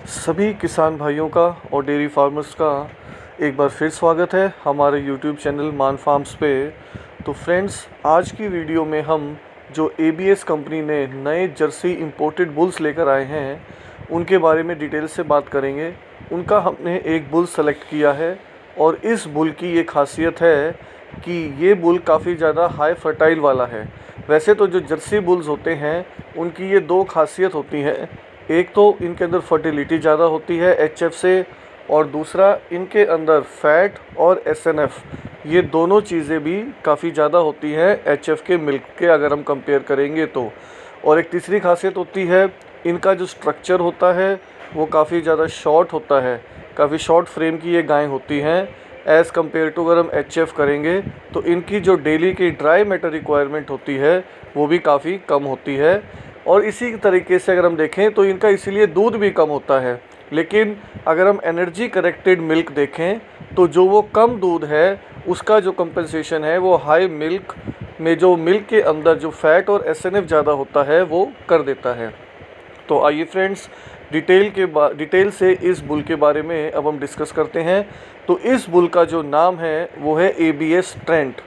सभी किसान भाइयों का और डेयरी फार्मर्स का एक बार फिर स्वागत है हमारे यूट्यूब चैनल मान फार्म्स पे। तो फ्रेंड्स, आज की वीडियो में हम जो एबीएस कंपनी ने नए जर्सी इंपोर्टेड बुल्स लेकर आए हैं उनके बारे में डिटेल से बात करेंगे। उनका हमने एक बुल सेलेक्ट किया है और इस बुल की ये खासियत है कि ये बुल काफ़ी ज़्यादा हाई फर्टाइल वाला है। वैसे तो जो जर्सी बुल्स होते हैं उनकी ये दो खासियत होती हैं। एक तो इनके अंदर फर्टिलिटी ज़्यादा होती है एचएफ से, और दूसरा इनके अंदर फैट और एसएनएफ ये दोनों चीज़ें भी काफ़ी ज़्यादा होती हैं एचएफ के मिल्क के, अगर हम कंपेयर करेंगे तो। और एक तीसरी खासियत होती है इनका जो स्ट्रक्चर होता है वो काफ़ी ज़्यादा शॉर्ट होता है। काफ़ी शॉर्ट फ्रेम की ये गायें होती हैं एज़ कम्पेयर टू। अगर हम एचएफ करेंगे तो इनकी जो डेली की ड्राई मैटर रिक्वायरमेंट होती है वो भी काफ़ी कम होती है। और इसी तरीके से अगर हम देखें तो इनका इसीलिए दूध भी कम होता है। लेकिन अगर हम एनर्जी करेक्टेड मिल्क देखें तो जो वो कम दूध है उसका जो कंपनसेशन है वो हाई मिल्क में जो मिल्क के अंदर जो फैट और एसएनएफ ज़्यादा होता है वो कर देता है। तो आइए फ्रेंड्स, डिटेल से इस बुल के बारे में अब हम डिस्कस करते हैं। तो इस बुल का जो नाम है वो है एबीएस ट्रेंट।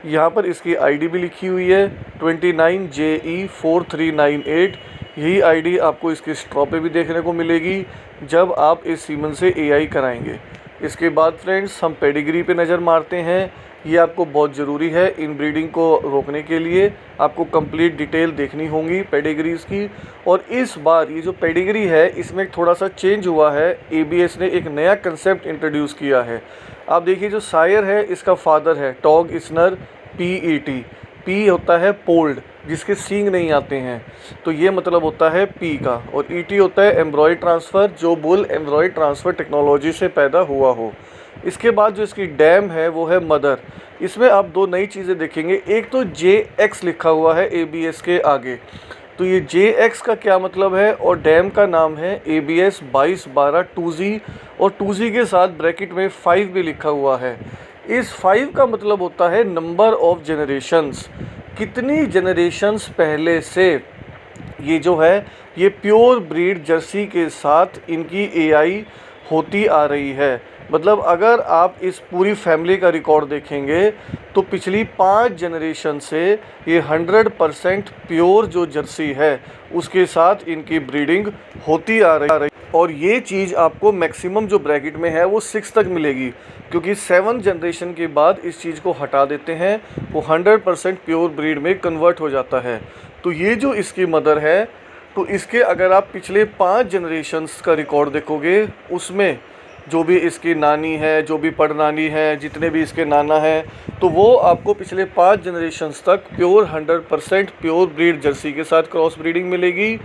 यहाँ पर इसकी आईडी भी लिखी हुई है 29JE4398। यही आईडी आपको इसके स्ट्रॉ पे भी देखने को मिलेगी जब आप इस सीमन से एआई कराएंगे। इसके बाद फ्रेंड्स, हम पेडिग्री पे नज़र मारते हैं। ये आपको बहुत ज़रूरी है इन ब्रीडिंग को रोकने के लिए। आपको कंप्लीट डिटेल देखनी होगी पेडिग्रीज़ की। और इस बार ये जो पेडिग्री है इसमें थोड़ा सा चेंज हुआ है। एबीएस ने एक नया कंसेप्ट इंट्रोड्यूस किया है। आप देखिए, जो सायर है इसका फादर है टॉग इसनर पीईटी। पी होता है पोल्ड, जिसके सींग नहीं आते हैं, तो ये मतलब होता है पी का। और ईटी होता है एम्ब्रॉयड ट्रांसफ़र, जो बुल एम्ब्रॉयड ट्रांसफ़र टेक्नोलॉजी से पैदा हुआ हो। इसके बाद जो इसकी डैम है वो है मदर। इसमें आप दो नई चीज़ें देखेंगे। एक तो JX लिखा हुआ है एबीएस के आगे, तो ये JX का क्या मतलब है, और डैम का नाम है ABS 2212 2G, और 2G के साथ ब्रैकेट में 5 भी लिखा हुआ है। इस 5 का मतलब होता है नंबर ऑफ जनरेशन्स, कितनी जनरेशन्स पहले से ये जो है ये प्योर ब्रीड जर्सी के साथ इनकी एआई होती आ रही है। मतलब अगर आप इस पूरी फैमिली का रिकॉर्ड देखेंगे तो पिछली 5 जनरेशन से ये 100% प्योर जो जर्सी है उसके साथ इनकी ब्रीडिंग होती आ रही। और ये चीज़ आपको मैक्सिमम जो ब्रैकेट में है वो 6 तक मिलेगी, क्योंकि 7 जनरेशन के बाद इस चीज़ को हटा देते हैं, वो 100% प्योर ब्रीड में कन्वर्ट हो जाता है। तो ये जो इसकी मदर है, तो इसके अगर आप पिछले 5 जनरेशन्स का रिकॉर्ड देखोगे उसमें जो भी इसकी नानी है, जो भी पड़नानी है, जितने भी इसके नाना हैं, तो वो आपको पिछले 5 जनरेशन्स तक प्योर 100% प्योर ब्रीड जर्सी के साथ क्रॉस ब्रीडिंग मिलेगी।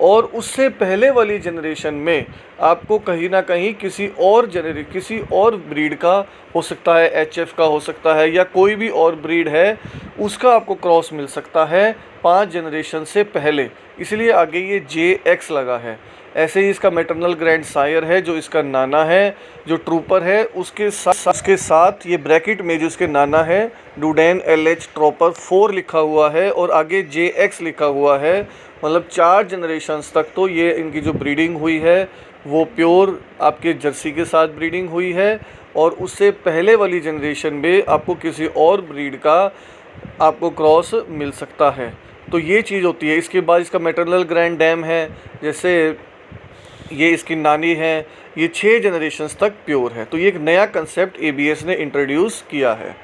और उससे पहले वाली जनरेशन में आपको कहीं ना कहीं किसी और ब्रीड का हो सकता है, एचएफ का हो सकता है, या कोई भी और ब्रीड है उसका आपको क्रॉस मिल सकता है 5 जनरेशन से पहले, इसलिए आगे ये JX लगा है। ऐसे ही इसका मैटरनल ग्रैंड सायर है जो इसका नाना है, जो ट्रूपर है उसके साथ ये ब्रैकेट में जो इसके नाना है डुडेन LH ट्रॉपर 4 लिखा हुआ है और आगे JX लिखा हुआ है। मतलब 4 जनरेशन्स तक तो ये इनकी जो ब्रीडिंग हुई है वो प्योर आपके जर्सी के साथ ब्रीडिंग हुई है, और उससे पहले वाली जनरेशन में आपको किसी और ब्रीड का आपको क्रॉस मिल सकता है। तो ये चीज़ होती है। इसके बाद इसका मैटरनल ग्रैंड डैम है, जैसे ये इसकी नानी है, ये 6 जनरेशन्स तक प्योर है। तो ये एक नया कंसेप्ट एबीएस ने इंट्रोड्यूस किया है।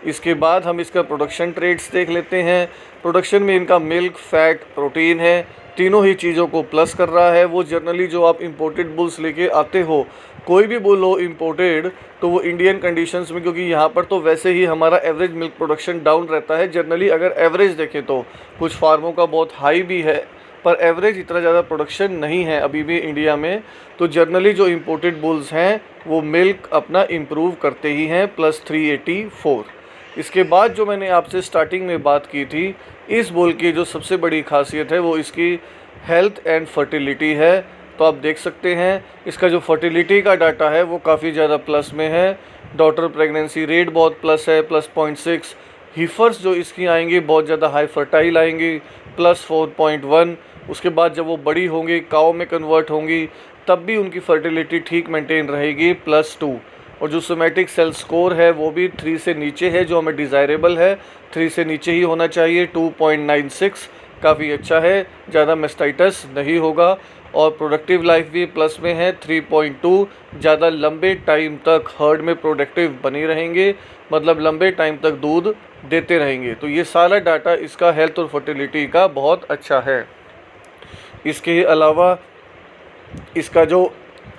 इसके बाद हम इसका प्रोडक्शन ट्रेड्स देख लेते हैं। प्रोडक्शन में इनका मिल्क, फैट, प्रोटीन है, तीनों ही चीज़ों को प्लस कर रहा है। वो जनरली जो आप इंपोर्टेड बुल्स लेके आते हो, कोई भी बुल हो इंपोर्टेड, तो वो इंडियन कंडीशंस में, क्योंकि यहाँ पर तो वैसे ही हमारा एवरेज मिल्क प्रोडक्शन डाउन रहता है जनरली। अगर एवरेज देखें तो कुछ फार्मों का बहुत हाई भी है, पर एवरेज इतना ज़्यादा प्रोडक्शन नहीं है अभी भी इंडिया में। तो जनरली जो इंपोर्टेड बुल्स हैं वो मिल्क अपना इम्प्रूव करते ही हैं +384। इसके बाद जो मैंने आपसे स्टार्टिंग में बात की थी, इस बुल की जो सबसे बड़ी खासियत है वो इसकी हेल्थ एंड फर्टिलिटी है। तो आप देख सकते हैं इसका जो फर्टिलिटी का डाटा है वो काफ़ी ज़्यादा प्लस में है। डॉटर प्रेगनेंसी रेट बहुत प्लस है, +0.6। हीफर्स जो इसकी आएंगी बहुत ज़्यादा हाई फर्टाइल आएंगी, +4.1। उसके बाद जब वो बड़ी होंगी, काऊ में कन्वर्ट होंगी, तब भी उनकी फर्टिलिटी ठीक मेंटेन रहेगी +2। और जो सोमेटिक सेल स्कोर है वो भी 3 से नीचे है, जो हमें डिज़ायरेबल है 3 से नीचे ही होना चाहिए। 2.96 काफ़ी अच्छा है, ज़्यादा मेस्टाइटिस नहीं होगा। और प्रोडक्टिव लाइफ भी प्लस में है 3.2, ज़्यादा लंबे टाइम तक हर्ड में प्रोडक्टिव बनी रहेंगे, मतलब लंबे टाइम तक दूध देते रहेंगे। तो ये सारा डाटा इसका हेल्थ और फर्टिलिटी का बहुत अच्छा है। इसके अलावा इसका जो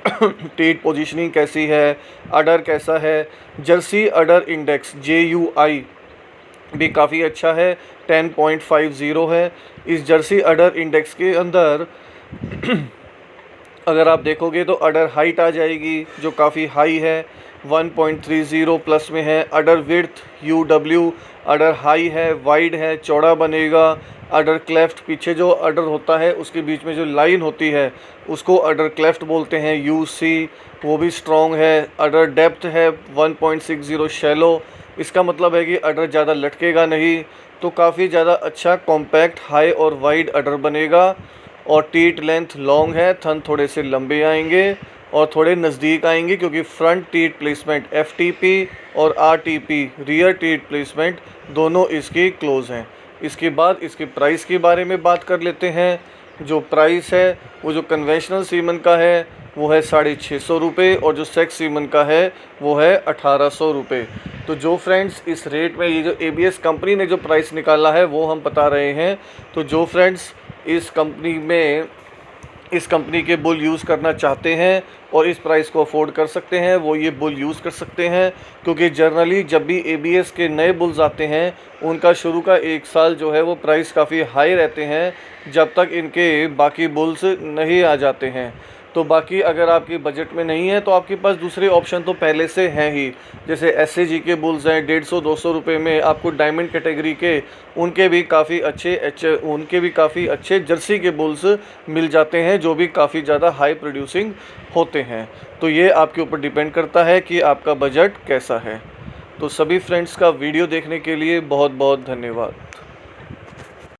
टीट पोजीशनिंग कैसी है, अडर कैसा है, जर्सी अडर इंडेक्स JUI भी काफ़ी अच्छा है, 10.50 है। इस जर्सी अडर इंडेक्स के अंदर अगर आप देखोगे तो अडर हाइट आ जाएगी जो काफ़ी हाई है, 1.30 प्लस में है। अडर विड्थ UW अडर हाई है, वाइड है, चौड़ा बनेगा। अडर क्लेफ्ट, पीछे जो अडर होता है उसके बीच में जो लाइन होती है उसको अडर क्लेफ्ट बोलते हैं, UC, वो भी स्ट्रॉन्ग है। अडर डेप्थ है 1.60 शैलो, इसका मतलब है कि अडर ज़्यादा लटकेगा नहीं, तो काफ़ी ज़्यादा अच्छा कॉम्पैक्ट हाई और वाइड अडर बनेगा। और टीट लेंथ लॉन्ग है, थन थोड़े से लंबे आएंगे और थोड़े नज़दीक आएंगे, क्योंकि फ्रंट टीट प्लेसमेंट FTP और RTP रियर टीट प्लेसमेंट दोनों इसकी क्लोज हैं। इसके बाद इसके प्राइस के बारे में बात कर लेते हैं। जो प्राइस है वो जो कन्वेंशनल सीमन का है वो है 650 रुपये, और जो सेक्स सीमन का है वो है 1800 रुपये। तो जो फ्रेंड्स इस रेट में, ये जो ABS कंपनी ने जो प्राइस निकाला है वो हम बता रहे हैं। तो जो फ्रेंड्स इस कंपनी के बुल यूज़ करना चाहते हैं और इस प्राइस को अफोर्ड कर सकते हैं, वो ये बुल यूज़ कर सकते हैं। क्योंकि जनरली जब भी ABS के नए बुल्स आते हैं उनका शुरू का 1 साल जो है वो प्राइस काफ़ी हाई रहते हैं, जब तक इनके बाकी बुल्स नहीं आ जाते हैं। तो बाकी अगर आपकी बजट में नहीं है तो आपके पास दूसरे ऑप्शन तो पहले से हैं ही, जैसे SAG के बुल्स हैं 150-200 रुपये में आपको डायमंड कैटेगरी के, उनके भी काफ़ी अच्छे जर्सी के बुल्स मिल जाते हैं, जो भी काफ़ी ज़्यादा हाई प्रोड्यूसिंग होते हैं। तो ये आपके ऊपर डिपेंड करता है कि आपका बजट कैसा है। तो सभी फ्रेंड्स का वीडियो देखने के लिए बहुत बहुत धन्यवाद।